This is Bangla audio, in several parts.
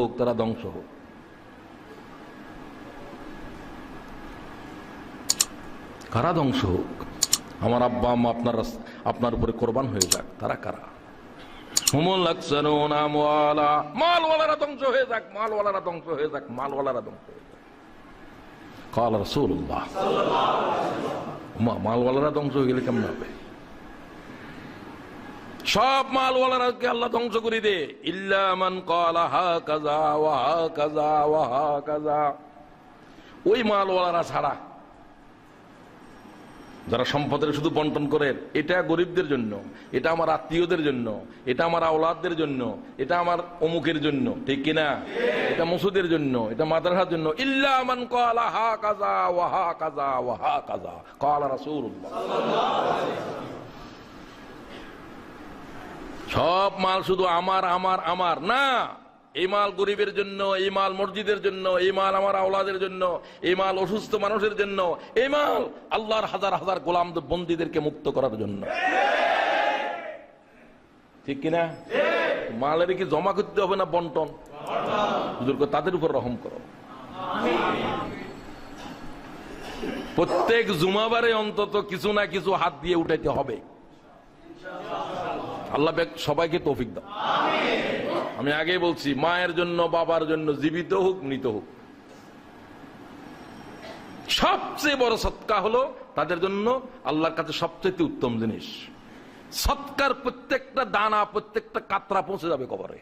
হোক, তারা ধ্বংস হোক। কারা ধ্বংস হোক? আমার আব্বা আম্মা আপনার উপরে কোরবান হয়ে যাক, তারা কারা? মালওয়ালারা ধ্বংস হয়ে যাক, মালওয়ালারা ধ্বংস হয়ে যাক, মালওয়ালারা ধ্বংস হয়ে যাক। কাল রাসূলুল্লাহ, মালওয়ালারা ধ্বংস হয়ে গেলে কেমন হবে? সব মালওয়ালারাকে আল্লাহ ধ্বংস করে দে, ইল্লা মান ক্বালা হাকাযা ওয়া হাকাযা ওয়া হাকাযা। ওই মালওয়ালারা ছাড়া যারা সম্পদের শুধু বন্টন করে, এটা গরিবদের জন্য, এটা আমার আত্মীয়দের জন্য, এটা আমার আওলাদদের জন্য, এটা আমার অমুকের জন্য, ঠিক কিনা? এটা মসুদের জন্য, এটা মাদ্রাসার জন্য। ইল্লা মান ক্বালা হাকাযা ওয়া হাকাযা ওয়া হাকাযা ক্বালা রাসূলুল্লাহ। সব মাল শুধু আমার আমার আমার না, এই মাল গরিবের জন্য, এই মাল মসজিদের জন্য, এই মাল আমার আওলাদের জন্য, এই মাল অসুস্থ মানুষের জন্য, এই মাল আল্লাহর হাজার হাজার গোলাম বন্দীদেরকে মুক্ত করার জন্য, ঠিক কিনা? মালের কি জমা করতে হবে না বন্টন? তাদের উপর রহম করো। প্রত্যেক জুমাবারে অন্তত কিছু না কিছু হাত দিয়ে উঠাইতে হবে। আল্লাহ সবাইকে তৌফিক দাও। আমি আগে বলছি, মায়ের জন্য, বাবার জন্য, জীবিত হোক মৃত হোক, সবচেয়ে বড় সৎকা হলো তাদের জন্য আল্লাহর কাছে সবচেয়ে উত্তম জিনিস। সৎকার প্রত্যেকটা দানা, প্রত্যেকটা কাতরা পৌঁছে যাবে কবরে,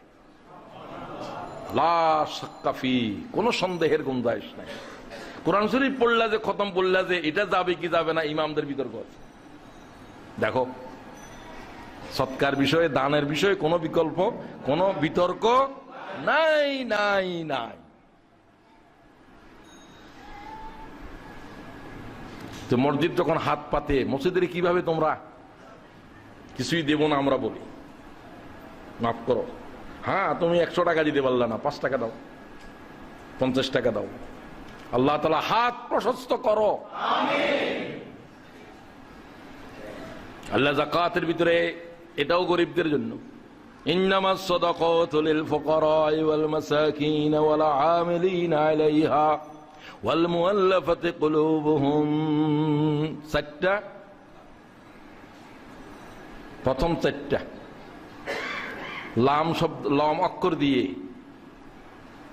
লা শাক্কা ফি, কোনো সন্দেহের গুঞ্জাইশ নাই। কোরআন শরীফ পড়লা যে, খতম পড়লা যে, এটা যাবে কি যাবে না, ইমামদের বিতর্ক আছে। দেখো, সৎকার বিষয়ে, দানের বিষয়ে কোনো বিকল্প, কোনো বিতর্ক নাই নাই নাই। তো মসজিদ যখন হাত পাতে, মসজিদের কিভাবে তোমরা কিছুই দেব না আমরা বলি, মাফ করো, হ্যাঁ তুমি 100 টাকা দিতে পারলে না, 5 টাকা দাও, 50 টাকা দাও। আল্লাহ তাআলা হাত প্রশস্ত করো। আল্লাহ যাকাতের ভিতরে এটাও গরিবদের জন্য, ইন্নামাস সাদাকাতু লিল ফুকারা'i ওয়াল মাসাকিন ওয়াল আমিলিনা আলাইহা ওয়াল মুআল্লাফাতি কুলুবুহুম। 4টা, প্রথম 4টা লাম শব্দ, লাম অক্ষর দিয়ে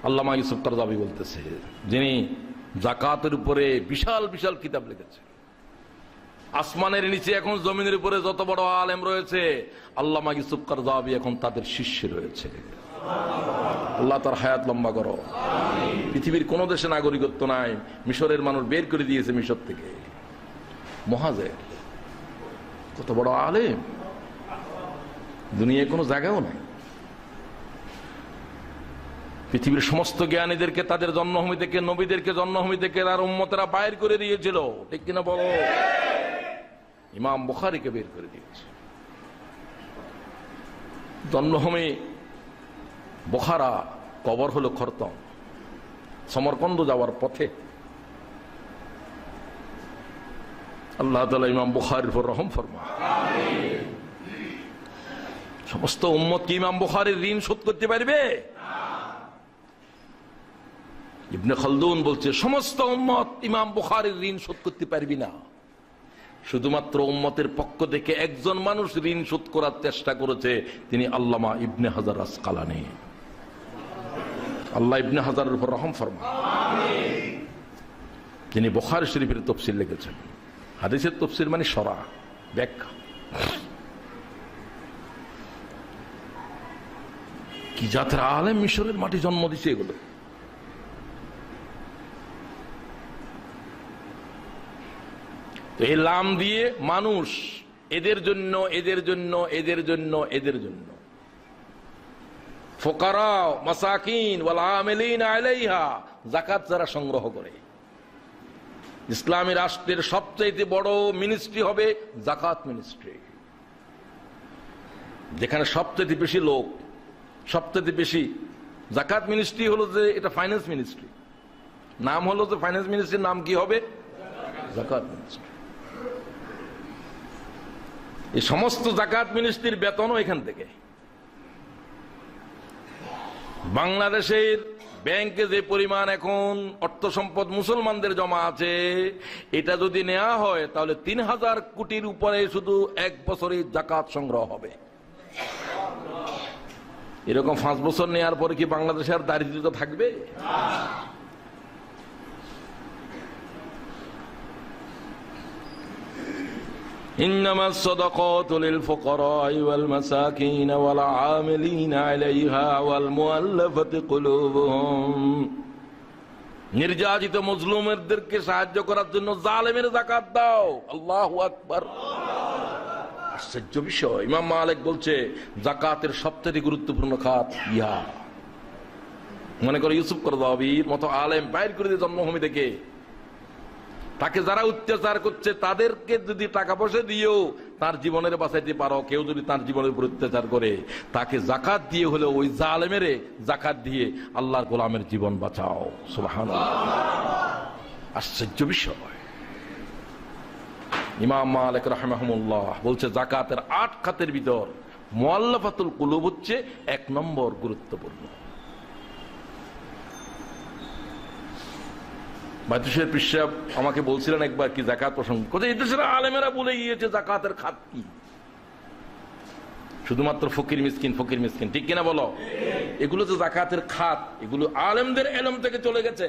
আল্লামা ইউসুফ কারজাবী বলতেছে, যিনি যাকাতের উপরে বিশাল বিশাল কিতাব লিখেছেন। আসমানের নিচে এখন জমিনের উপরে যত বড় আলেম রয়েছে, আল্লামা ইউসুফ কারজাবী এখন তাদের শিষ্য রয়েছে। আল্লাহ তার হায়াত লম্বা করো। পৃথিবীর কোন দেশে নাগরিকত্ব নাই, মিশরের মানুষ বের করে দিয়েছে মিশর থেকে। মুহাজির, কত বড় আলেম, দুনিয়ায় কোনো জায়গাও নাই। পৃথিবীর সমস্ত জ্ঞানীদেরকে তাদের জন্মভূমি থেকে, নবীদেরকে জন্মভূমি থেকে তার উম্মতেরা বাইর করে দিয়েছিল, ঠিক কিনা বলো? ইমাম বুখারীকে বের করে দিয়েছে। জন্মভূমি বুখারা, কবর হলো খরতম। সমরকন্দ যাওয়ার পথে আল্লাহ তাআলা ইমাম বুখারীর উপর রহম ফরমান। সমস্ত উম্মত কি ইমাম বুখারীর ঋণ শোধ করতে পারবে? ইবনে খালদুন বলছে, সমস্ত উম্মত ইমাম বুখারীর ঋণ শোধ করতে পারবি না। শুধুমাত্র উম্মতের পক্ষ থেকে একজন মানুষ ঋণ শোধ করার চেষ্টা করেছে, তিনি আল্লামা ইবনে হাজার আসকালানী। আল্লাহ ইবনে হাজারের উপর রহম ফরমান। তিনি বুখারী শরীফের তাফসীর লিখেছেন। হাদিসের তাফসীর মানে শরহ, ব্যাখ্যা। কি জাতের আলেম, মিশরের মাটি জন্ম দিছে এগুলো। এই লাম দিয়ে মানুষ, এদের জন্য, এদের জন্য, এদের জন্য, এদের জন্য, ফুকারা, মাসাকিন ওয়াল আমিলিনা আলাইহা, যাকাত যারা সংগ্রহ করে। ইসলামী রাষ্ট্রের সবচেয়ে বড় মিনিস্ট্রি হবে যাকাত মিনিস্ট্রি, যেখানে সবচেয়ে বেশি লোক, সবচেয়ে বেশি। যাকাত মিনিস্ট্রি হলো যে, এটা ফাইন্যান্স মিনিস্ট্রি, নাম হলো যে ফাইন্যান্স মিনিস্ট্রির নাম কি হবে? যাকাত মিনিস্ট্রি। এই সমস্ত যাকাত মিনিস্ট্রির বেতনও এখান থেকে। বাংলাদেশের ব্যাংকে যে পরিমাণ এখন অর্থ সম্পদ মুসলমানদের জমা আছে, এটা যদি নেওয়া হয় তাহলে 3000 কোটির উপরে শুধু এক বছরে জাকাত সংগ্রহ হবে। এরকম 5 বছর নেওয়ার পরে কি বাংলাদেশের দারিদ্রতা থাকবে? إنما الصدقات للفقراء والمساكين والعاملين عليها والمؤلفة قلوبهم। নির্যাতিত মজলুমদেরকে সাহায্য করার জন্য জালেমের যাকাত দাও। আল্লাহু আকবার। আশ্চর্য বিষয়, ইমাম মালিক বলছে যাকাতের সবচেয়ে গুরুত্বপূর্ণ খাত ইয়া। মনে করে ইউসুফ করদাবির মতো আলেম বাইর করে দিয়ে জন্মভূমি থেকে, তাকে যারা অত্যাচার করছে তাদেরকে যদি টাকা পয়সা দিয়েও তার জীবনের বাঁচাইতে পারো, কেউ যদি তার জীবনের উপর অত্যাচার করে তাকে জাকাত দিয়ে হলেও ওই জালেমের জাকাত দিয়ে আল্লাহর গোলামের জীবন বাঁচাও। সুবহানাল্লাহ, আশ্চর্য বিষয়। ইমাম মালিক রাহিমাহুল্লাহ বলছে জাকাতের 8 খাতের ভিতর মুআল্লাফাতুল কুলুব হচ্ছে 1 নম্বর গুরুত্বপূর্ণ। বাদশাহ পিসাব আমাকে বলছিলেন একবার কি যাকাত প্রসঙ্গ, এই দেশের আলেমেরা বলে গিয়েছে জাকাতের খাত কি, শুধুমাত্র ফকির মিসকিন, ঠিক কিনা বলো? এগুলো তো জাকাতের খাত, এগুলো আলেমদের ইলম থেকে চলে গেছে।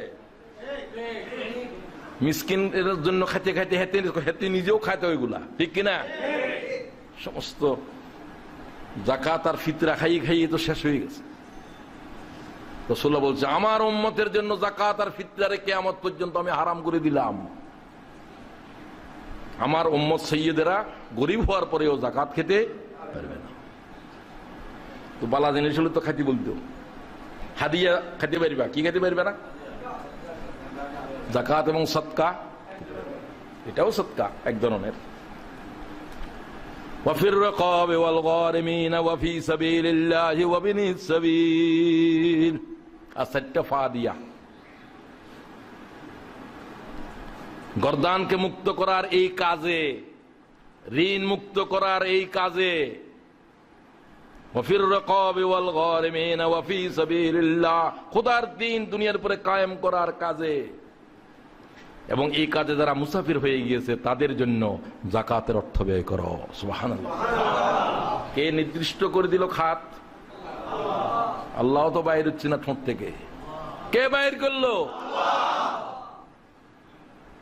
মিসকিন এর জন্য খাইতে হেতে নিজেও খাইতে ওইগুলা, ঠিক কিনা? সমস্ত জাকাত আর ফিতরা খাইয়ে তো শেষ হয়ে গেছে। রাসূলুল্লাহ বলছে আমার উম্মতের জন্য যাকাত আর ফিতরারে কিয়ামত পর্যন্ত আমি হারাম করে দিলাম। আমার উম্মত সাইয়্যিদেরা গরিব হওয়ার পরেও যাকাত খেতে পারবে না। তো বালা জিনিস হলে তো খাইতে বলতো, হাদিয়া খাইতে পারবা, কি খাইতে পারবে না? যাকাত এবং সদকা, এটাও সদকা এক ধরনের। ওয়াফির রিকাবি ওয়াল গারিমিন ওয়া ফি সাবিলিল্লাহি ওয়া বিনিস সাবিল। আসাইটা ফাদিয়া, গর্দানকে মুক্ত করার এই কাজে, ঋণ মুক্ত করার এই কাজে, ওয়াফির রিকাবি ওয়াল গারিমিন ওয়া ফি সাবিলিল্লাহ, খোদার দ্বীন দুনিয়ার উপরে কায়েম করার কাজে, এবং এই কাজে যারা মুসাফির হয়ে গিয়েছে তাদের জন্য যাকাতের অর্থ ব্যয় করো। সুবহানাল্লাহ। কে নির্দিষ্ট করে দিল খাত? আল্লাহ তো বাইর হচ্ছে না ঠোঁট থেকে। কে বাইর করলো?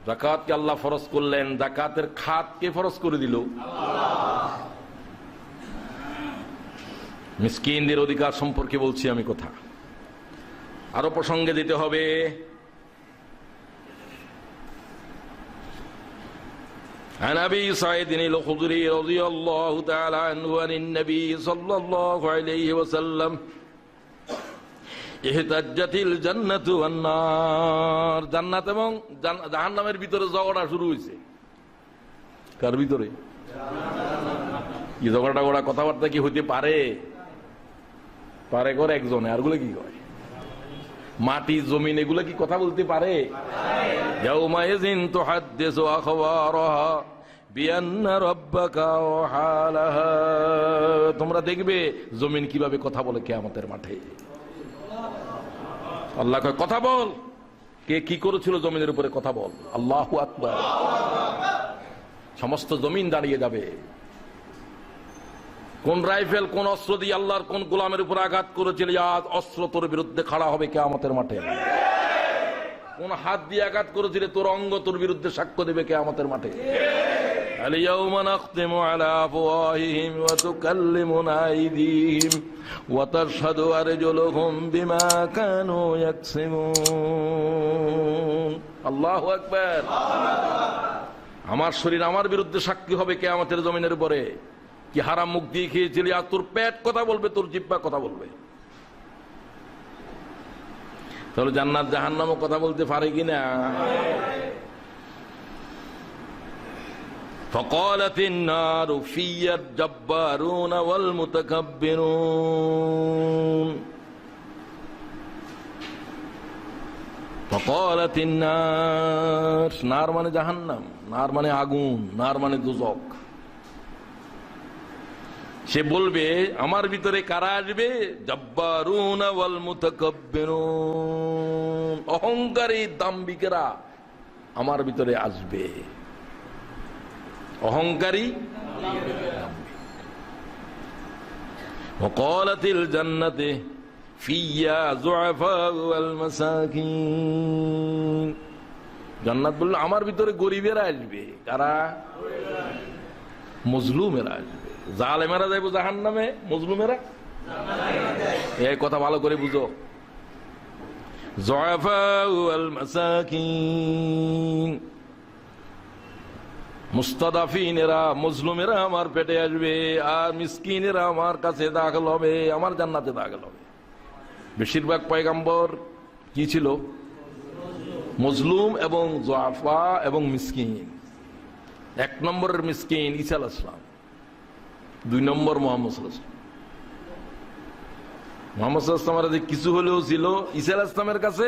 যাকাতকে আল্লাহ ফরজ করলেন, যাকাতের খাত কে ফরজ করে দিল? মিসকিনদের অধিকার সম্পর্কে বলছি আমি কথা, আরো প্রসঙ্গে দিতে হবে। عن أبي سعيد الخدري رضي الله تعالى عنه عن النبي صلى الله عليه وسلم احتجت الجنة والنار। জান্নাত এবং জাহান্নামের ভিতরে ঝগড়া শুরু হয়েছে। কার ভিতরে? কি ঝগড়া কথাবার্তা কি হইতে পারে? পারে করে একজনে, আরগুলো কি কয়? মাটি জমিন এগুলো কি কথা বলতে পারে? ইয়াউমাইযিন তুহাদ্দিসু আখবারাহা বিআন্না রাব্বাকা ওয়াহালাহা। তোমরা দেখবে জমিন কিভাবে কথা বলে কিয়ামতের মাঠে। আল্লাহ কয় কথা বল, কে কি করেছিল জমিনের উপরে কথা বল। আল্লাহু আকবার। সমস্ত জমিন দাঁড়িয়ে যাবে। কোন রাইফেল কোন অস্ত্র দিয়ে আল্লাহর কোন গোলামের উপর আঘাত করেছিল, আজ অস্ত্র তোর বিরুদ্ধে খাড়া হবে কিয়ামতের মাঠে। কোন হাত দিয়ে আঘাত করেছিল, তোর অঙ্গ তোর বিরুদ্ধে সাক্ষ্য দেবে কিয়ামতের মাঠে। আল-ইয়াওমা নাখতিমু আলা আফওয়াহিহিম ওয়া তুকাল্লিমুনা আইদিহিম ওয়া তাশহাদু আরজুলুহুম বিমা কানু ইয়াকসিবুন। আল্লাহু আকবার। আমার শরীর আমার বিরুদ্ধে সাক্ষী হবে কিয়ামতের জমিনের উপরে। কি হারাম মুখ দিয়ে খেয়েছিলি, আর তোর পেট কথা বলবে, তোর জিহ্বা কথা বলবে। তাহলে জান্নাত জাহান্নামও কথা বলতে পারে কিনা? فقالت النار في الجبارون والمتكبرون। فقالت النار، নার মানে জাহান্নাম, নার মানে আগুন, নার মানে দোজখ। সে বলবে আমার ভিতরে কারা আসবে? জব্বারুন ওয়াল মুতাকাব্বিরুন, অহংকারী দাম্ভিকেরা আমার ভিতরে আসবে। অহংকারী ওয়াকালাতিল জান্নাতে ফিয়া যুআফা ওয়াল মাসাকিন, জান্নাত বলল আমার ভিতরে গরিবেরা আসবে। কারা? মজলুমেরা আসবে। জালেমেরা যাইব জাহান্নামে, মজলুমেরা এই কথা ভালো করে বুঝো। যুআফা ওয়াল মাসাকিন, মুস্তাদাফিনেরা মজলুমেরা আমার পেটে আসবে, আর মিসকিনেরা আমার কাছে দাখিল হবে, আমার জান্নাতে দাখিল হবে। বেশিরভাগ পয়গম্বর কি ছিল? মজলুম এবং যুআফা এবং মিসকিন। 1 নম্বরের মিসকিন ঈসা আলাইহিস সালাম, 2 নম্বর মুহাম্মদ সাল্লাল্লাহু আলাইহি ওয়াসাল্লাম। মুহাম্মদ সাল্লাল্লাহু আলাইহি ওয়াসাল্লামের কিছু হলেও ছিল, ঈসা আলাইহিস সালামের কাছে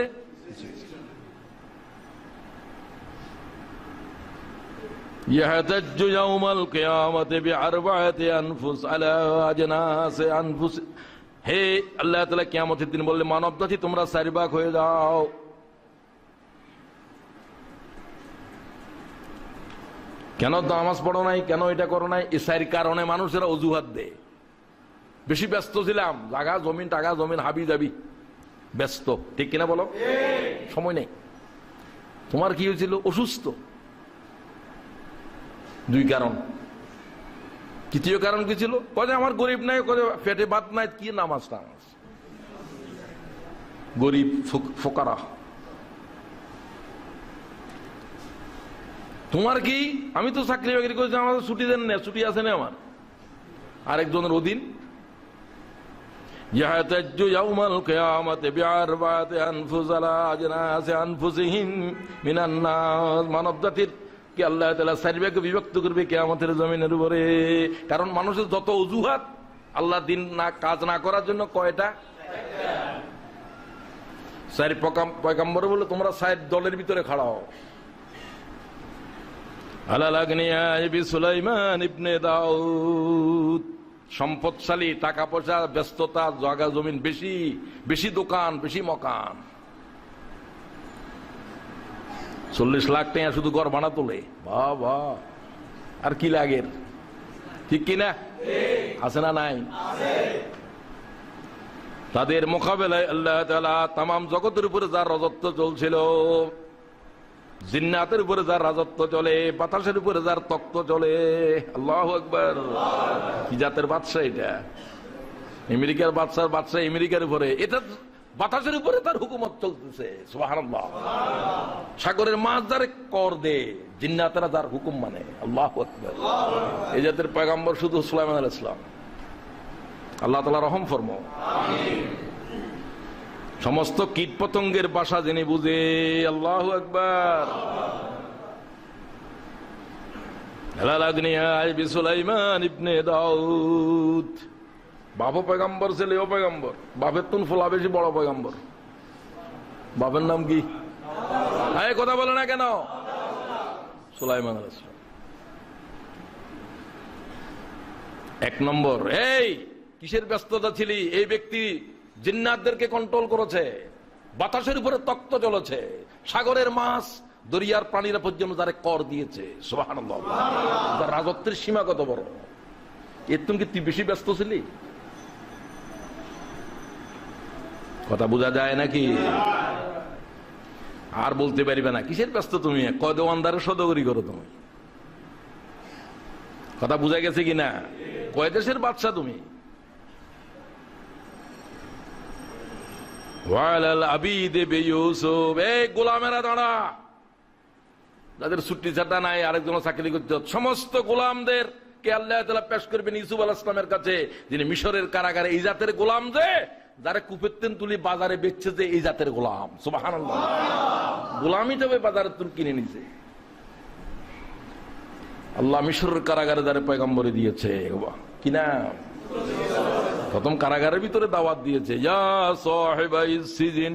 ইয়াহতাজ্জু ইয়াউমাল কিয়ামাতি বিআরবাআতি আনফুস আলা আজনাসি আনফুস। হে আল্লাহ তাআলা কিয়ামতের দিন বললে, মানব জাতি তোমরা 4 ভাগ হয়ে যাও। কেন নামাজ পড়ো নাই, কেন এটা করো নাই? এই 4 কারণে মানুষেরা অজুহাত দেয়। বেশি ব্যস্ত ছিলাম, জায়গা জমিন টাকা জমিন হাবি যাবি, ব্যস্ত, ঠিক কিনা বলো? সময় নেই। তোমার কি হয়েছিল? অসুস্থ, 2 কারণ। তৃতীয় কারণ কি ছিল? কয়ে আমার গরিব নাই, পেটে ভাত নাই, কি নামাজ টামাজ, গরিব ফোকারা। তোমার কি? আমি তো চাকরি বাকরি করেছি, আমার ছুটি দেন না, ছুটি আছে না আমার আরেকজনের অধীন। ইয়াহতাজ্জু ইয়াউমাল কিয়ামাতি বিআরবাআতি আনফুস আলা আজনাসি আনফুসিহিম মিনান নাস। মানব জাতির কি আল্লাহ তাআলা 4 ভাগে বিভক্ত করবে কিয়ামতের জমিনের উপরে। কারণ মানুষের যত অজুহাত আল্লাহ দিন না কাজ না করার জন্য, কয়টা? 4 পয়গম্বর বলে তোমরা 4 দলের ভিতরে খাড়া হও। আলাল আগনিয়া সুলাইমান ইবনে দাউদ, সম্পদশালী, টাকা পয়সা, ব্যস্ততা, জায়গা জমিন বেশি, বেশি দোকান, বেশি মকান, 40 লাখ টাকা শুধু ঘর ভাড়া তোলে। বাবা, আর কি লাগে? ঠিক কিনা? আছে না নাই? তাদের মোকাবেলায় আল্লাহ তাআলা তামাম জগতের উপরে যার রাজত্ব চলছিল, জিন্নাতের উপরে যার রাজত্ব চলে, বাতাসের উপরে যার তক্ত চলে, আল্লাহু আকবার। কি জাতের বাদশা এটা? আমেরিকার বাদশার বাদশা আমেরিকার উপরে, এটা বাতাসের উপরে তার হুকুমত চলতেছে। সুবহানাল্লাহ। সাগরের মাছ যারে কর দে, জিন্নাতেরা যার হুকুম মানে। আল্লাহু আকবার। এই জাতের পয়গম্বর শুধু সুলাইমান আলাইহিস সালাম। আল্লাহ তাআলা রহম ফরমাও। আমিন। সমস্ত কীট পতঙ্গের বাসা যিনি বুঝে। আল্লাহু আকবার। সুলাইমান ইবনে দাউদ, বাপও পয়গম্বর, ছেলেও পয়গম্বর। বাপের তুন ফোলা বেশি বড় পয়গম্বর। বাপের নাম কি? এই কথা বলে না কেন? সুলাইমান আলাইহিস সালাম। 1 নম্বর, এই কিসের ব্যস্ততা ছিলি? এই ব্যক্তি জিন্নাতদেরকে কন্ট্রোল করেছে, বাতাসের উপরে তক্ত চলেছে, সাগরের মাছ, দরিয়ার প্রাণীরা পর্যন্ত যারা কর দিয়েছে। সুবহানাল্লাহ। তার রাজত্বের সীমা কত বড়! এর তুমি কি তুই বেশি ব্যস্ত ছিলি? কথা বোঝা যায় নাকি? আর বলতে পারিবে না কিসের ব্যস্ত তুমি, কয় দেওয়ানদারের সদগরি করো তুমি। কথা বোঝা গেছে কিনা? কয় দেশের বাদশা তুমি। গোলামেরা দাঁড়া, যাদের ছুটি ছাটা নাই, আরেকজন চাকরি করতে, সমস্ত গোলামদের কে আল্লাহ তাআলা পেশ করবেন ইউসুফ আলাইহিস সালামের কাছে, যিনি মিশরের কারাগারে এই জাতের গোলাম, যে যারা কুপেতেন তুলি বাজারে বেচছে, যে এই জাতের গোলাম। সুবহানাল্লাহ। গোলামই তবে বাজারে তুল কিনে নিছে। আল্লাহ মিশরের কারাগারে যারা পয়গম্বরী দিয়েছে, কিনা প্রথম কারাগারের ভিতরে দাওয়াত দিয়েছে, ইয়া সাহিবাইস সিজিন,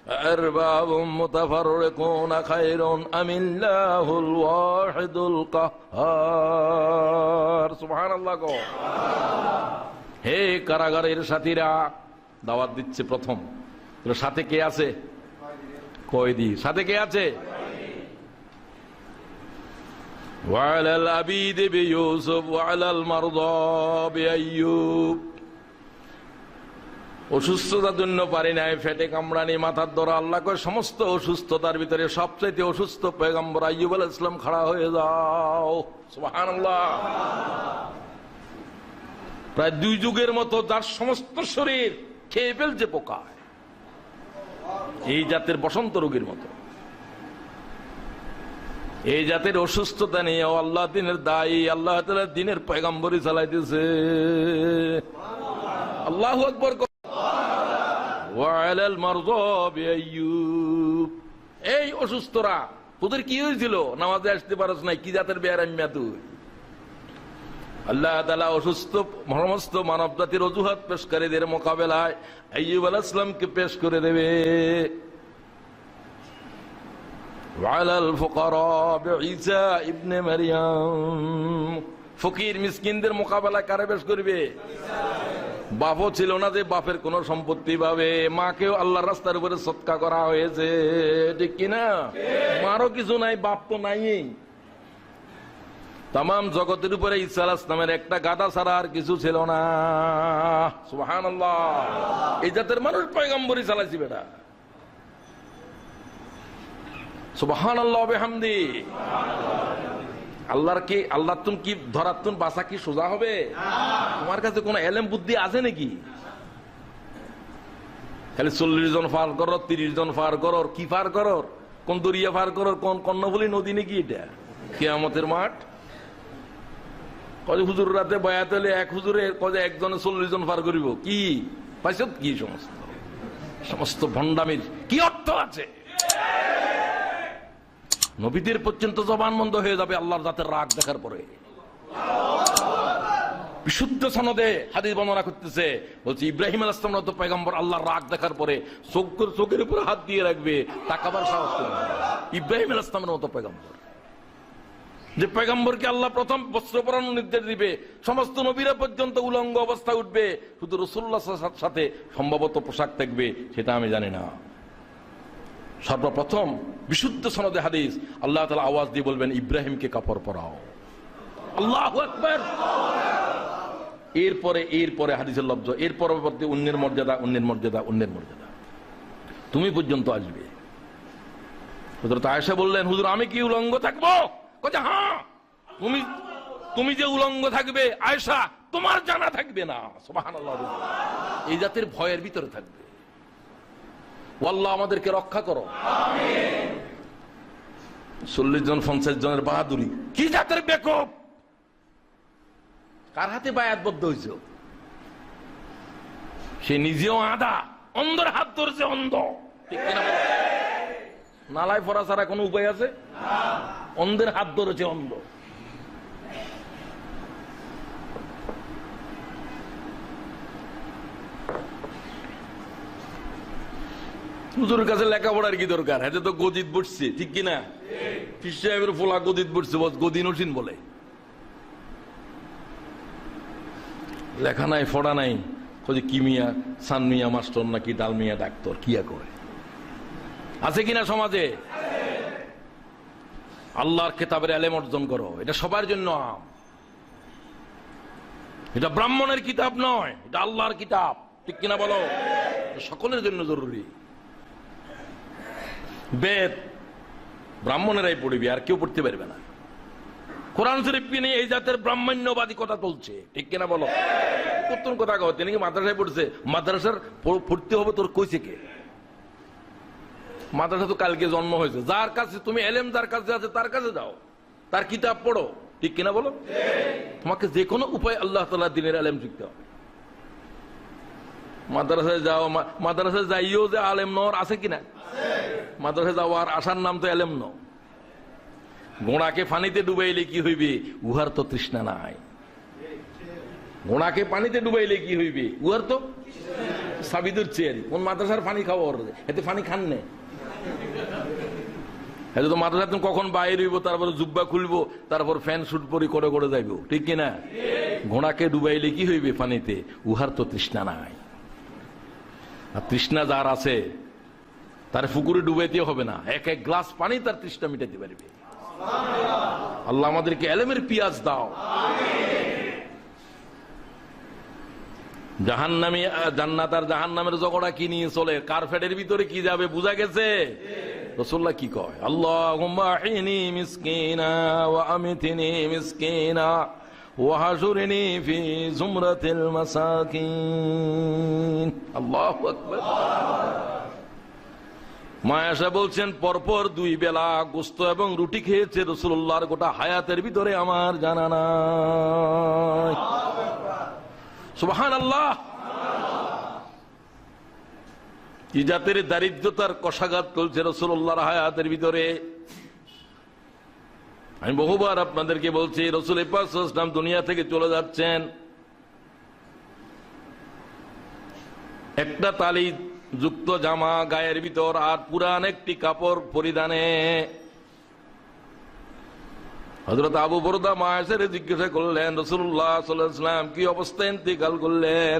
আরবাবুম মুতাফাররিকুনা খায়রুন আমিল্লাহুল ওয়াহিদুল কাহ্হার। সুবহানাল্লাহ গো। হে কারাগারের সাথীরা, দাওয়াত দিচ্ছে প্রথম। সাথে কে আছে? কয়েদি। সাথে কে আছে? ওয়ালাল আবিদ বিইউসুফ ওয়ালাল মারদা বিআইয়ুব। অসুস্থতার জন্য পারি নাই, ফেটে কামড়ানি, মাথার ধরা, আল্লাহ কয় সমস্ত অসুস্থতার ভিতরে সবচাইতে অসুস্থ পয়গম্বর আইয়ুব আলাইহিস সালাম খাড়া হয়ে যাও। সুবহানাল্লাহ। প্রায় 2 যুগের মতো যার সমস্ত শরীর খেয়ে ফেলছে পোকা, এই জাতের বসন্ত রোগীর মতো, এই জাতের অসুস্থতা নিয়ে আল্লাহ দিনের দায়ী, আল্লাহ তাআলা দিনের পয়গম্বরই চালাইতেছে। আল্লাহু আকবার। ওয়ালাল মারদা বিআইয়ুব। এই অসুস্থরা, তোদের কি হয়েছিল? নামাজে আসতে পারছ নাই, কি জাতের বেয়ারাম্যা তুই? আল্লাহ তাআলা অসুস্থ সমস্ত মানব জাতির অজুহাত পেশকারীদের মোকাবেলায় আইয়ুব আলাইহিস সালামকে পেশ করে দেবে। ওয়ালাল ফুকারা বিঈসা ইবনে মারইয়াম। ফকির মিসকিনদের মোকাবেলায় কারে পেশ করবে? বাপও ছিল না যে বাপের কোন সম্পত্তি পাবে, মাকেও আল্লাহর রাস্তার উপরে সদকা করা হয়েছে, ঠিক কিনা? মারও কিছু নাই, বাপ তো নাই। তাম জগতের উপরে ঈসা আলাইহিস সালামের একটা গাদা ছাড়া আর কিছু ছিল না। সুবহানাল্লাহ। এই জাতের মানুষ পয়গম্বরই চালাইছি বেটা। সুবহানাল্লাহ বিহামদি। আল্লাহর কি, আল্লাহ তুম কি ধরাতুন বাসা কি সোজা হবে? তোমার কাছে কোন এলেম বুদ্ধি আছে নাকি? খালি 40 জন পার করো, 30 জন পার করো, কি পার করো? কোন দরিয়া পার করো? কোন কর্ণফুলী নদী নাকি এটা? কিয়ামতের মাঠ। কয় হুজুর রাতে বয়াত হলে এক হুজুরে কয় একজনে 40 জন পার করিব, কি পাইছ? কি সমস্ত ভণ্ডামির কি অর্থ আছে? নবীদের পর্যন্ত জবান বন্ধ হয়ে যাবে আল্লাহর জাতের রাগ দেখার পরে। বিশুদ্ধ সনদে হাদিস বর্ণনা করতেছে, বলছে ইব্রাহিম আলাইহিস সালাম তো পয়গম্বর আল্লাহর রাগ দেখার পরে চোখের উপর হাত দিয়ে রাখবে, তাকাবার সাহস করবে। ইব্রাহিম আলাইহিস সালামের মতো পয়গম্বর, যে পয়গম্বরকে আল্লাহ প্রথম বস্ত্র পরানোর নির্দেশ দিবে, সমস্ত নবীরা পর্যন্ত উলঙ্গ অবস্থা উঠবে, শুধু রাসূলুল্লাহ সাল্লাল্লাহু আলাইহি ওয়াসাল্লামের সাথে সম্ভবত পোশাক থাকবে, সেটা আমি জানি না। সর্বপ্রথম বিশুদ্ধ সনদে হাদিস, আল্লাহ তাআলা আওয়াজ দিয়ে বলবেন ইব্রাহিমকে কাপড় পরাও। আল্লাহু আকবার। এরপরে হাদিসের লফজ, এর পরবর্তী অন্যের মর্যাদা, অন্যের মর্যাদা, অন্যের মর্যাদা, তুমি পর্যন্ত আসবে। হযরত আয়েশা বললেন, হুজুর আমি কি উলঙ্গ থাকবো? কয় হ্যাঁ, তুমি যে উলঙ্গ থাকবে আয়েশা, তোমার জানা থাকবে না। সুবহানাল্লাহ। এই জাতের ভয়ের ভিতরে থাকবে। আল্লাহ আমাদেরকে রক্ষা করো। আমিন। 40 জন 50 জনের বাহাদুরি, কি জাতের বেকুব! কার হাতে বায়াতবদ্ধ হয়েছে? সে নিজেও আদা, অন্ধের হাত ধরেছে, অন্ধ, ঠিক কিনা? নালায় ফরা ছাড়া কোনো উপায় আছে? অন্ধের হাত ধরেছে, অন্ধ। হুজুরের কাছে লেখাপড়ার কি দরকার? এতে তো গদিত বসছে, ঠিক কিনা? পীর সাহেবের ফোলা গদিত বসছে, গদি নসিন বলে। লেখা নাই, পড়া নাই, কি মিয়া সান মিয়া মাস্টার নাকি ডাল মিয়া ডাক্তার, কিয়া করে আছে কিনা সমাজে? আল্লাহর কিতাবের ইলম অর্জন করো, এটা সবার জন্য। এটা ব্রাহ্মণের কিতাব নয়, এটা আল্লাহর কিতাব, ঠিক কিনা বলো? সকলের জন্য জরুরি। বেদ ব্রাহ্মণেরাই পড়িবে, আর কেউ পড়তে পারবে না। কোরআন শরীফ নিয়ে এই জাতের ব্রাহ্মণ্যবাদী কথা চলছে, ঠিক কিনা বলো? কতক্ষণ কথা কও, তিনি কি মাদ্রাসায় পড়ছে? মাদ্রাসার পড়তে হবে তোর কইছে কে? মাদ্রাসা তো কালকে জন্ম হয়েছে। যার কাছে তুমি এলেম, যার কাছে আছে তার কাছে যাও, তার কিতাব পড়ো, ঠিক কিনা বলো? তোমাকে যে কোনো উপায় আল্লাহ তাআলা দ্বীনের এলেম শিখতে হবে। মাদ্রাসায় যাও, মাদ্রাসায় যাইও যে আলেম নর আছে কিনা? মাদ্রাসায় যাওয়ার আসার নাম তো এলেম ন। ঘোড়াকে পানিতে ডুবাইলে কি হইবে? উহার তো তৃষ্ণা নাই। ঘোড়াকে পানিতে ডুবাইলে কি হইবে? উহার তো সাবিদুর চেয়ারি কোন মাদ্রাসার পানি খাওয়া এতে পানি খান নে এতে তো মাদ্রাসা তুমি কখন বাইরে হইব, তারপরে জুব্বা খুলবো, তারপর ফ্যান শুট পরি করে করে যাইব, ঠিক কিনা? ঘোড়াকে ডুবাইলে কি হইবে পানিতে? উহার তো তৃষ্ণা নাই। আর তৃষ্ণা যার আছে তার পুকুরে ডুবাইতে হবে না, এক এক গ্লাস পানি তার তৃষ্ণা মিটাতে পারবে। আল্লাহ আমাদেরকে এলেমের পিয়াজ দাও। জাহান্নামী জান্নাত আর জাহান্নামের ঝগড়া কি নিয়ে চলে, কার্পেটের ভিতরে কি যাবে বুঝা গেছে? রাসূলুল্লাহ কি কয়? আল্লাহুম্মা আহইনি মিসকিনা ওয়া আমিতনি মিসকিনা ওয়া হাশুরনি ফি জুমরাতিল মাসাকিন। আল্লাহু আকবার। মা আয়েশা বলছেন পরপর 2 বেলা গোশত এবং রুটি খেয়েছে রাসূলুল্লাহর গোটা হায়াতের ভিতরে আমার জানা নাই। সুবহানাল্লাহ। কি জাতের দারিদ্রতার কষাঘাত চলছে রাসূলুল্লাহর হায়াতের ভিতরে। আমি বহুবার আপনাদেরকে বলছি, রাসূল পাক সাল্লাল্লাহু আলাইহি ওয়াসাল্লাম দুনিয়া থেকে চলে যাচ্ছেন, একটা তালি যুক্ত জামা গায়ের ভিতর আর পুরান একটি কাপড় পরিধানে। হযরত আবু বুরদা মা আয়েশাকে জিজ্ঞাসা করলেন, রাসূলুল্লাহ সাল্লাল্লাহু আলাইহি ওয়াসাল্লাম কি অবস্থায় ইন্তেকাল করলেন?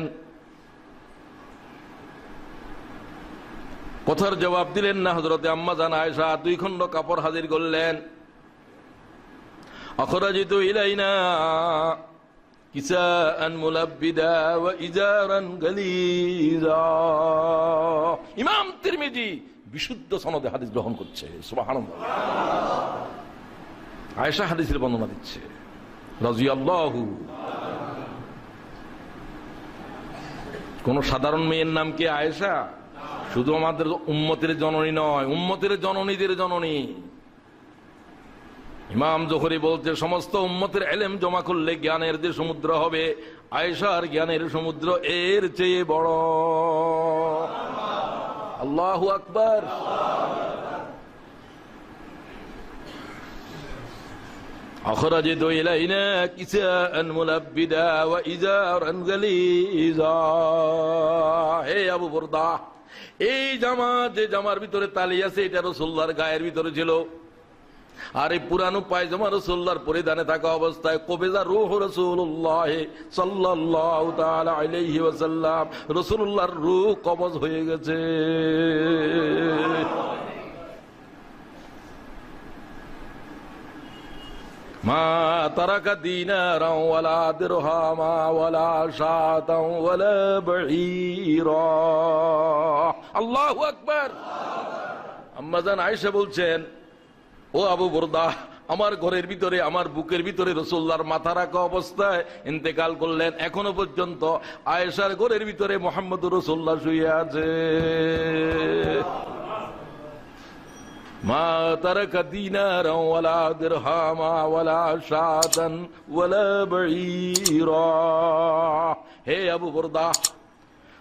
কথার জবাব দিলেন না। হযরতে আম্মা জান আয়েশা 2 খণ্ড কাপড় হাজির করলেন। আখরাজিতু ইলাইনা কিসাআন মুলাব্বিদা ওয়া ইজারান গালিজা। ইমাম তিরমিজি বিশুদ্ধ সনদে হাদিস গ্রহণ করছে। সুবহানাল্লাহ। আয়েশা হাদিসের বর্ণনা দিচ্ছে রাদিয়াল্লাহু। কোন সাধারণ মেয়ের নাম কি আয়েশা? শুধু আমাদের উম্মতের জননী নয়, উম্মতের জননীদের জননী। ইমাম জোহরি বলতে সমস্ত উম্মতের ইলম জমা করলে জ্ঞানের যে সমুদ্র হবে, আয়েশার জ্ঞানের সমুদ্র এর চেয়ে বড়। আল্লাহু আকবার। আখরাজিতু ইলাইনা কিসাআন মুলাব্বিদা ওয়া ইজারান গালিজা। হে আবু বুরদা, এই জামা, যে জামার ভিতরে তালি আছে, এটা রাসূলুল্লাহর গায়ের ভিতরে ছিল। আর এই পুরানো পায়জামা রাসূলুল্লাহর পরিধানে থাকা অবস্থায় কবিজা রূহ রাসূলুল্লাহ সাল্লাল্লাহু তাআলা আলাইহি ওয়াসাল্লাম, রাসূলুল্লাহর রূহ কবজ হয়ে গেছে। মা তারাকা দিনারাও ওয়ালা দিরহামা ওয়ালা শাতাও ওয়ালা বাঈরা। আল্লাহু আকবার। আম্মা জান আয়েশা বলছেন, ও আবু বুরদা, আমার ঘরের ভিতরে, আমার বুকের ভিতরে রাসূলুল্লাহর মাথা রাখা অবস্থায় ইন্তেকাল করলেন। এখনো পর্যন্ত আয়েশার ঘরের ভিতরে মুহাম্মদুর রাসূলুল্লাহ শুয়ে আছে। মা তারাকা দিনারাও ওয়ালা দিরহামা ওয়ালা শাতান ওয়ালা বাঈরা। হে আবু বুরদা,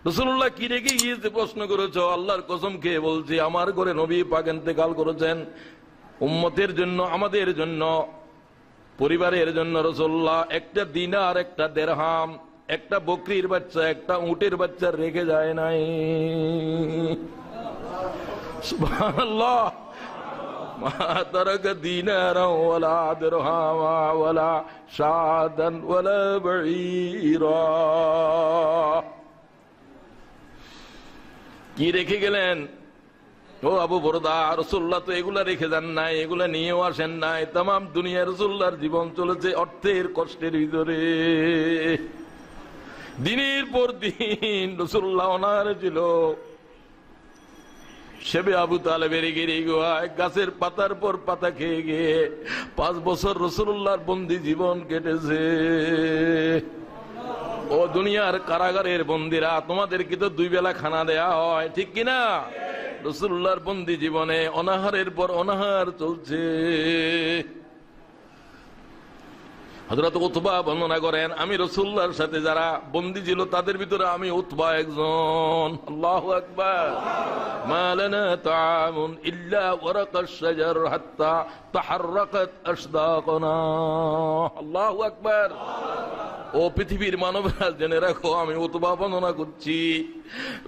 রাসূলুল্লাহ কি রেখে গিয়েছে প্রশ্ন করেছো? আল্লাহর কসম খেয়ে বলছি, আমার ঘরে নবী পাক ইন্তেকাল করেছেন। উম্মতের জন্য, আমাদের জন্য, পরিবারের জন্য রাসূলুল্লাহ একটা দিনার, একটা দিরহাম, একটা বকরির বাচ্চা, একটা উটের বাচ্চা রেখে যায় নাই। সুবহানাল্লাহ। মা তারাকা দিনারাও ওয়ালা দিরহামা ওয়ালা শাতান ওয়ালা বাঈরা। কি রেখে গেলেন? ও আবু বুরদা, রাসূলুল্লাহ তো এগুলা রেখে যান নাই, এগুলা নিয়েও আসেন নাই। তামাম দুনিয়া রাসূলুল্লাহর জীবন চলেছে অর্থের কষ্টের ভিতরে। দিনের পর দিন রাসূলুল্লাহ অনাহার ছিল। সেবে আবু তালেবের গিরি গুহায় গাছের পাতার পর পাতা খেয়ে গিয়ে 5 বছর রাসূলুল্লাহর বন্দী জীবন কেটেছে। ও দুনিয়ার কারাগারের বন্দীরা, তোমাদেরকে তো 2 বেলা খানা দেয়া হয়, ঠিক কিনা? রাসূলুল্লাহর বন্দী জীবনে অনাহারের পর অনাহার চলছে। হযরত উতবা বর্ণনা করেন, আমি রাসূলুল্লাহর সাথে যারা বন্দী ছিল তাদের ভিতরে আমি উতবা একজন। আল্লাহু আকবার। মা লানা তাআমুন ইল্লা ওয়ারাকাশ শাজার হাত্তা তাহাররাকাত আশদাকুনা। আল্লাহু আকবার। ও পৃথিবীর মানবরা জেনে রাখো, আমি উতবা বর্ণনা করছি,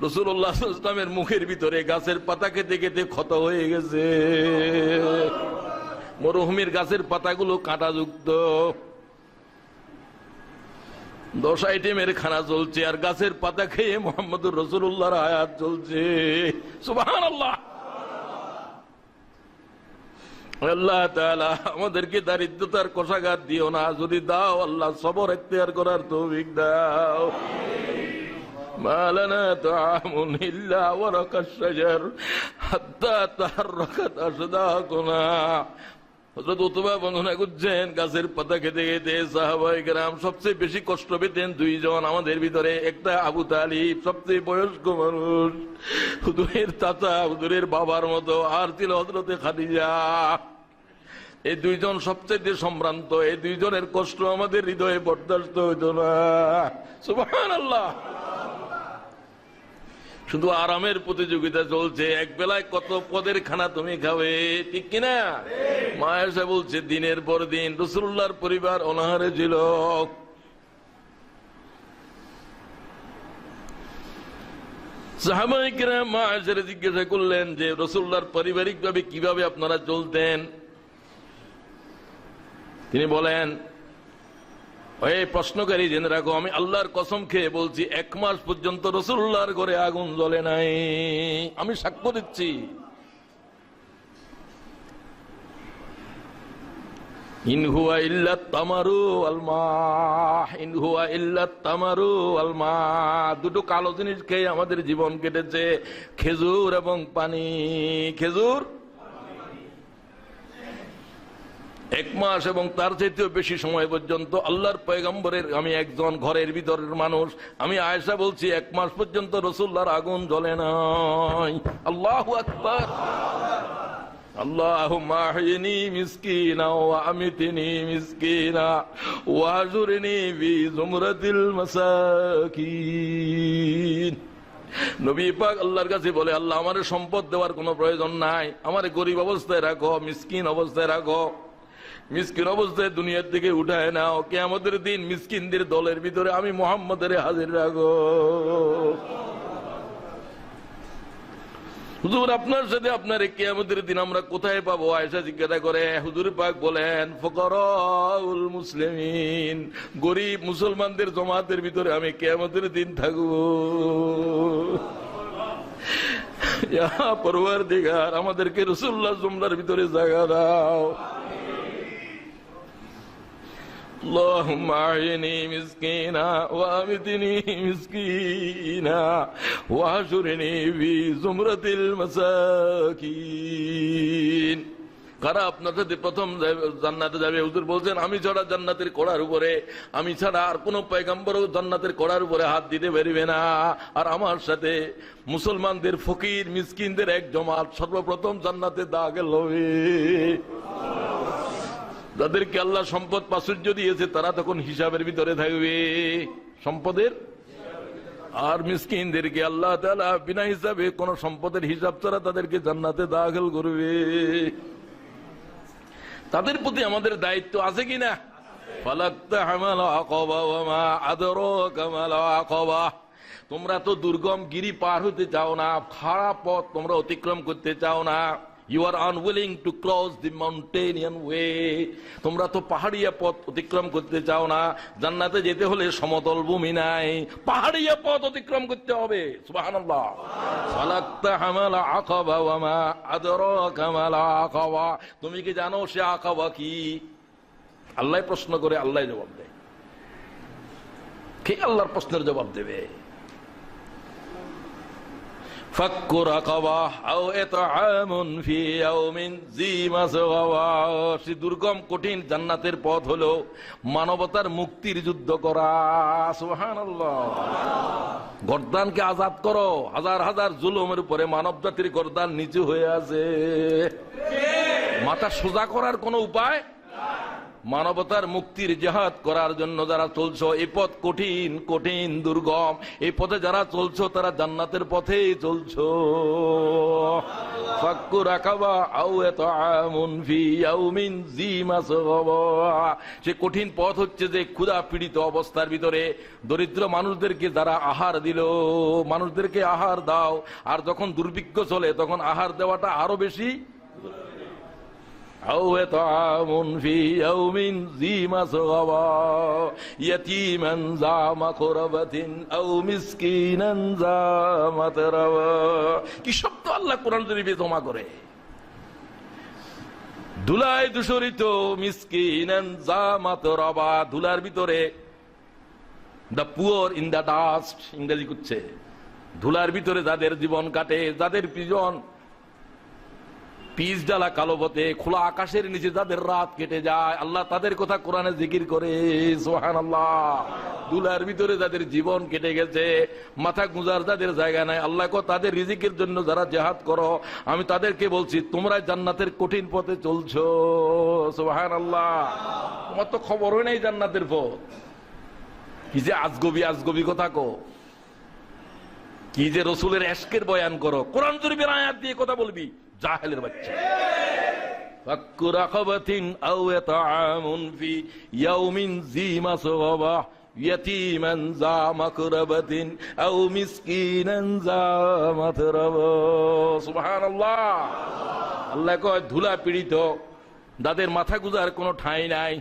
রাসূলুল্লাহ সাল্লাল্লাহু আলাইহি ওয়াসাল্লামের মুখের ভিতরে গাছের পাতা খেতে খেতে ক্ষত হয়ে গেছে। মরুভূমির গাছের পাতাগুলো কাঁটাযুক্ত। 10 আইটেমের খানা চলছে, আর গাছের পাতা খেয়ে মুহাম্মদুর রাসূলুল্লাহর হায়াত চলছে। সুবহানাল্লাহ। আল্লাহ তাআলা আমাদেরকে দারিদ্রতার কষাঘাত দিও না, যদি দাও আল্লাহ সবর ইখতিয়ার করার তৌফিক দাও। মা লানা তাআমুন ইল্লা ওয়ারাকাশ শাজার হাত্তা তাহাররাকাত আসদাকুনা। হযরত উতবা বর্ণনা করছেন, গাছের পাতা খেতে খেতে সাহাবায়ে কেরাম সবচেয়ে বেশি কষ্ট পেতেন দুইজন আমাদের ভিতরে। একটা আবু তালিব, সবচেয়ে বয়স্ক মানুষ, হুজুরের চাচা, হুজুরের বাবার মতো, আর ছিল হযরতে খাদিজা। এই দুইজন সবচেয়ে সম্ভ্রান্ত। এই দুইজনের কষ্ট আমাদের হৃদয়ে বরদাস্ত হইত না। সুবহানাল্লাহ। শুধু আরামের প্রতিযোগিতা চলছে, এক বেলায় কত পদের খানা তুমি খাবে, ঠিক কিনা? মা আয়েশা বলছে দিনের পর দিন রাসূলুল্লাহর পরিবার অনাহারে ছিল। সাহাবায়ে কেরাম মা আয়েশাকে জিজ্ঞাসা করলেন যে রাসূলুল্লাহর পারিবারিক ভাবে কিভাবে আপনারা চলতেন? তিনি বলেন, এই প্রশ্নকারী জেনে রাখো, আমি আল্লাহর কসম খেয়ে বলছি 1 মাস পর্যন্ত রাসূলুল্লাহর ঘরে আগুন জ্বলে নাই। আমি সাক্ষ্য দিচ্ছি। ইন হুয়া ইল্লা তামারু ওয়াল মা, ইন হুয়া ইল্লা তামারু ওয়াল মা। দুটো কালো জিনিস খেয়ে আমাদের জীবন কেটেছে, খেজুর এবং পানি। খেজুর 1 মাস এবং তার চাইতেও বেশি সময় পর্যন্ত আল্লাহর পয়গম্বরের, আমি একজন ঘরের ভিতরের মানুষ, আমি আয়েশা বলছি 1 মাস পর্যন্ত রাসূলুল্লাহর আগুন জ্বলে নাই। আল্লাহু আকবার। আল্লাহুম্মা আহয়িনি মিসকিনা ওয়া আমিতনি মিসকিনা ওয়াহজুরনি ফি যুমরাতিল মাসাকিন। নবী পাক আল্লাহর কাছে বলে, আল্লাহ আমারে সম্পদ দেওয়ার কোনো প্রয়োজন নাই, আমারে গরিব অবস্থায় রাখো, মিসকিন অবস্থায় রাখো। মিসকিন অবস্থায় দুনিয়ার থেকে উঠায় নাও, কিয়ামতের দিন মিসকিনদের দলের ভিতরে আমি মুহাম্মদের হাজির রাখো। হুজুর আপনার সাথে আপনার কিয়ামতের দিন আমরা কোথায় পাবো? আয়েশা জিজ্ঞাসা করে। হুজুর পাক বলেন, ফুকারাউল মুসলিমিন, গরিব মুসলমানদের জমাতের ভিতরে আমি কিয়ামতের দিন থাকবো। ইয়া পরওয়ারদিগার, আমাদেরকে রাসূলুল্লাহর জুমলার ভিতরে জায়গা দাও। আল্লাহুম্মা আহয়িনি মিসকিনা ওয়া আমিতনি মিসকিনা ওয়াহশুরনি ফি যুমরাতিল মাসাকিন। কারা আপনার সাথে প্রথম জান্নাতে যাবে? হুজুর বলছেন, আমি ছাড়া জান্নাতের কোড়ার উপরে, আমি ছাড়া আর কোন পয়গম্বরও জান্নাতের কোড়ার উপরে হাত দিতে পারবে না। আর আমার সাথে মুসলমানদের ফকির মিসকিনদের এক জমাত সর্বপ্রথম জান্নাতে দাখিল হবে। যাদেরকে আল্লাহ সম্পদ প্রাচুর্য দিয়েছে তারা তখন হিসাবের ভিতরে থাকবে, সম্পদের। আর মিসকিনদেরকে আল্লাহ তাআলা বিনা হিসাবে, কোন সম্পদের হিসাব ছাড়া তাদেরকে জান্নাতে দাখিল করবে। তাদের প্রতি আমাদের দায়িত্ব আছে কিনা? ফালাকতাহামাল আকাবা ওয়া মা আদরাকা মাল আকাবা। তোমরা তো দুর্গম গিরি পার হতে চাও না, খারাপ পথ তোমরা অতিক্রম করতে চাও না। You are unwilling to cross the mountainian way. তোমরা তো পাহাড়িয়া পথ অতিক্রম করতে চাও না। জান্নাতে যেতে হলে সমতল ভূমি নাই, পাহাড়িয়া পথ অতিক্রম করতে হবে। সুবহানাল্লাহ। ফালাকতাহামাল আকাবা ওয়া মা আদরাকা মাল আকাবা। তুমি কি জানো সে আকাবা কি? আল্লাহ প্রশ্ন করে, আল্লাহ জবাব দেয়। কে আল্লাহর প্রশ্নের জবাব দেবে? ফাক্কু রাকাবা আও ইতআমুন ফি ইয়াউমিন যী মাসগাওয়া। সেই দুর্গম কঠিন জান্নাতের পথ হলো মানবতার মুক্তির যুদ্ধ করা। সুবহানাল্লাহ। গর্দানকে আজাদ করো। হাজার হাজার জুলুমের উপরে মানব জাতির গর্দান নিচু হয়ে আছে। মাথা সোজা করার কোন উপায়? মানবতার মুক্তির জিহাদ করার জন্য যারা চলছো, এই পথ কঠিন কঠিন দুর্গম, এই পথে যারা চলছো তারা জান্নাতের পথেই চলছো। সে কঠিন পথ হচ্ছে যে ক্ষুধা পীড়িত অবস্থার ভিতরে দরিদ্র মানুষদেরকে যারা আহার দিল, মানুষদেরকে আহার দাও। আর যখন দুর্ভিক্ষ চলে তখন আহার দেওয়াটা আরো বেশি। أو إطعام في يوم ذي مسغبة يتيما ذا مقربة أو مسكينا ذا متربة। কি শব্দ আল্লাহ কোরআন শরীফে জমা করে! ধুলায় দূষরিত, মিসকিনান যা মাতরাবা, ধুলার ভিতরে, the poor in the dust, ইংরেজি করছে। ধুলার ভিতরে যাদের জীবন কাটে, যাদের প্রিয়জন পিচ ডালা কালো পথে, খোলা আকাশের নিচে যাদের রাত কেটে যায়, আল্লাহ তাদের কথা কোরআনে জিকির করে, সুবহানাল্লাহ। দুলার ভিতরে যাদের জীবন কেটে গেছে, মাথা গুঁজার যাদের জায়গা নাই, আল্লাহ কো তাদের রিজিকের জন্য যারা জিহাদ করো, আমি তাদেরকে বলছি তোমরা জান্নাতের কঠিন পথে চলছো, সুবহানাল্লাহ। তোমার তো খবরই নেই জান্নাতের পথ। কি যে আজগবি আজগবি কথা কো, কি যে রসুলের এশকের বয়ান করো, কোরআন শরীফের আয়াত দিয়ে কথা বলবি, জাহেলের বাচ্চা। ফাক্কু রাকাবাতিন আও ইতআমুন ফি ইয়াউমিন যী মাসগাবা ইয়াতীমান যা মাকরাবাতিন আও মিসকিনান যা মাতরাবা। সুবহানাল্লাহ। আল্লাহ কয় ধুলা পীড়িত, যাদের মাথা গুজার কোনো ঠাঁই নাই,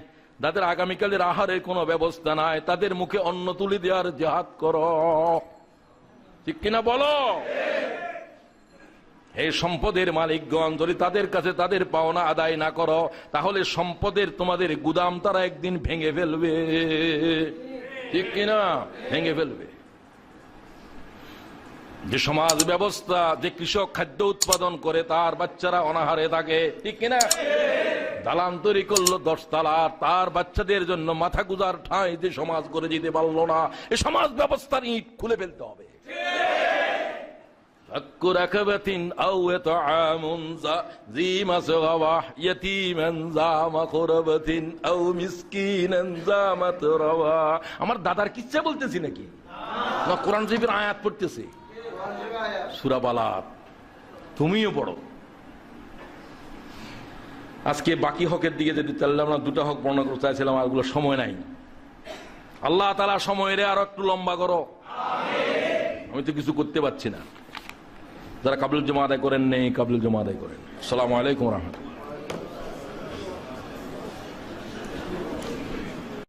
যাদের আগামীকালের আহারের কোনো ব্যবস্থা নাই, তাদের মুখে অন্ন তুলে দেওয়ার জিহাদ করো। ঠিক কিনা বলো? এই সম্পদের মালিকগণ যদি তাদের কাছে তাদের পাওনা আদায় না করো, তাহলে সম্পদের তোমাদের গুদাম তারা একদিন ভেঙে ফেলবে। ঠিক কিনা? ভেঙে ফেলবে। যে সমাজ ব্যবস্থা, যে কৃষক খাদ্য উৎপাদন করে তার বাচ্চারা অনাহারে থাকে, ঠিক কিনা? দালান তৈরি করলো 10 তালা, তার বাচ্চাদের জন্য মাথা গুজার ঠাঁই যে সমাজ করে দিতে পারলো না, এই সমাজ ব্যবস্থার ইট খুলে ফেলতে হবে। ফাক্কু রাকাবাতিন আও ইতআমুন যী মাসগাবা ইয়াতীমান যা মাকরাবাতিন আও মিসকিনান যা মাতরাবা। আমার দাদার কিচ্ছা বলতেছি নাকি? না, কোরআন শরীফের আয়াত পড়তেছি, সূরা বালাদ। তুমিও পড়ো। আজকে বাকি হকের দিকে যদি চললাম না, 2টা হক বর্ণনা করতে চাইছিলাম, আরগুলো সময় নাই। আল্লাহ তাআলা সময়ের আরো একটু লম্বা করো। আমি তো কিছু করতে পারছি না। যারা কাবুল জমা আদায় করেন নেই, কাবুল জমা আদায় করেন। আসসালামু আলাইকুম ওয়া রাহমাতুল্লাহ।